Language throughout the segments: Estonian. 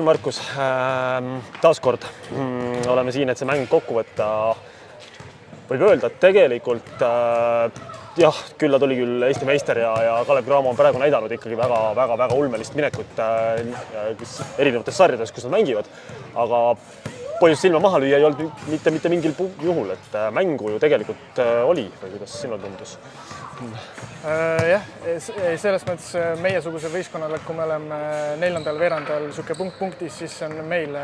Markus. Taaskord oleme siin, et see mäng kokku võtta. Võib öelda, et tegelikult jah, külla tuli küll Eesti meister ja Kalev Cramo on praegu näidanud ikkagi väga ulmelist minekut erinevates sarjades, kus nad mängivad. Aga põhjust silma maha lüüa ei olnud mitte mingil juhul, et mängu ju tegelikult oli, või kuidas sinul tundus? Jah, selles mõttes meiesuguse võistkonnale, kui me oleme 4. veerandal siuke punktis, siis on meil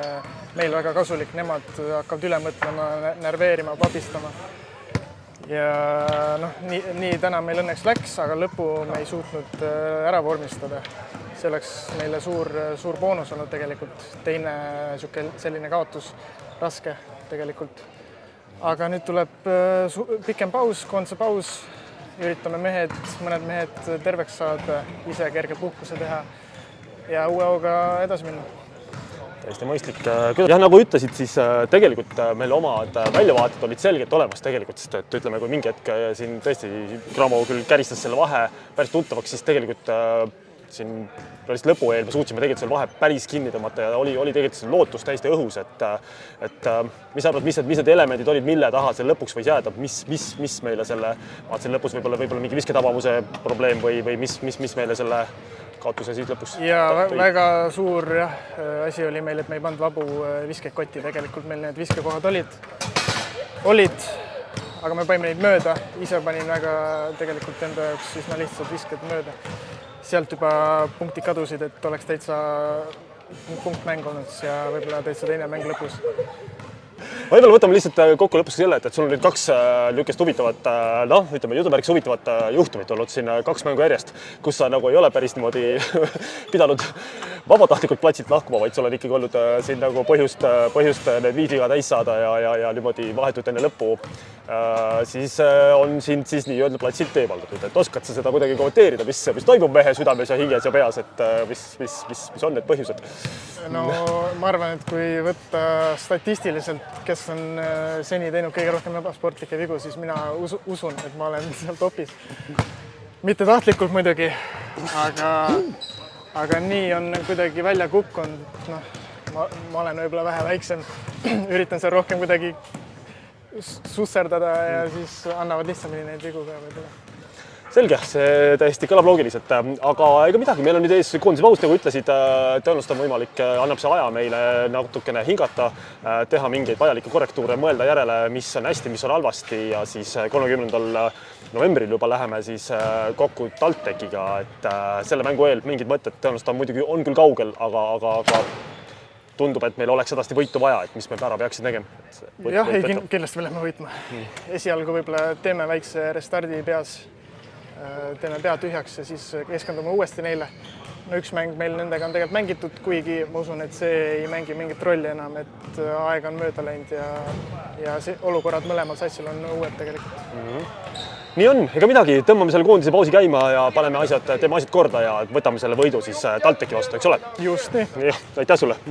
väga kasulik. Nemad hakkavad üle mõtlema, närveerima, papistama. Ja nii täna meil õnneks läks, aga lõpu me ei suutnud ära vormistada. See oleks meile suur boonus olnud tegelikult. Teine selline kaotus, raske tegelikult. Aga nüüd tuleb pikem paus, koondise paus. Üritame mõned mehed terveks saada, ise kerge puhkuse teha ja uue hooga edasi minna. Täiesti mõistlik. Jah, nagu ütlesid, siis tegelikult meil omad väljavaated olid selgelt olemas tegelikult, sest et ütleme, kui mingi hetk siin tõesti Cramo küll käristas selle vahe päris tuntavaks, siis tegelikult siin päris lõpu eel me suutsime tegelikult selle vahe päris kinni tõmmata ja oli tegelikult lootus täiesti õhus, et mis arvad, mis need elemendid olid, mille taha see lõpuks võis jääda, mis meile selle lõpus võib-olla mingi visketabavuse probleem või mis meile selle kaotuse siis lõpus? Ja väga suur asi oli meil, et me ei pannud vabu viskekotti. Tegelikult meil need viskekohad olid, aga me panime neid mööda. Ise panin väga tegelikult enda jaoks üsna lihtsalt visked mööda. Sealt juba punktid kadusid, et oleks täitsa punktmäng olnud ja võib-olla täitsa teine mäng lõpus. Võib-olla võtame lihtsalt kokku lõpuks selle, et sul on nüüd kaks lükest huvitavat, ütleme jutumärkis huvitavat juhtumit olnud siin 2 mängu järjest, kus sa nagu ei ole päris niimoodi pidanud vabatahtlikult platsilt lahkuma, vaid sul on ikkagi olnud siin nagu põhjust need 5 viga täis saada ja niimoodi vahetult enne lõppu siis on sind siis nii-öelda platsilt eemaldatud. Et oskad sa seda kuidagi kommenteerida, mis toimub mehe südames ja hinges ja peas, et mis on need põhjused? No ma arvan, et kui võtta statistiliselt, kes on seni teinud kõige rohkem ebasportlikke vigu, siis mina usun, et ma olen seal topis. Mitte tahtlikult muidugi, aga nii on kuidagi välja kukkunud. Ma olen võib-olla vähe väiksem, üritan seal rohkem kuidagi susserdada ja siis annavad lihtsamini neid vigu ka võib-olla. Selge, see täiesti kõlab loogiliselt, aga ega midagi, meil on nüüd ees koondise paus, nagu ütlesid, tõenäoliselt on võimalik, annab see aja meile natukene hingata, teha mingeid vajalikke korrektuure, mõelda järele, mis on hästi, mis on halvasti ja siis 30. novembril juba läheme siis kokku TalTechiga, et selle mängu eel mingid mõtted tõenäoliselt muidugi on küll kaugel, aga tundub, et meil oleks edasti võitu vaja, et mis me ära peaksid tegema. Jah, kindlasti me läheme võitma. Esialgu võib-olla teeme väikse restardi peas, teeme pea tühjaks ja siis keskendume uuesti neile. Üks mäng meil nendega on tegelikult mängitud, kuigi ma usun, et see ei mängi mingit rolli enam, et aeg on mööda läinud ja olukorrad mõlemal satsil on uued tegelikult. Nii on, ega midagi, tõmbame selle koondise pausi käima ja teeme asjad korda ja võtame selle võidu siis TalTechi vastu, eks ole? Just nii. Aitäh sulle!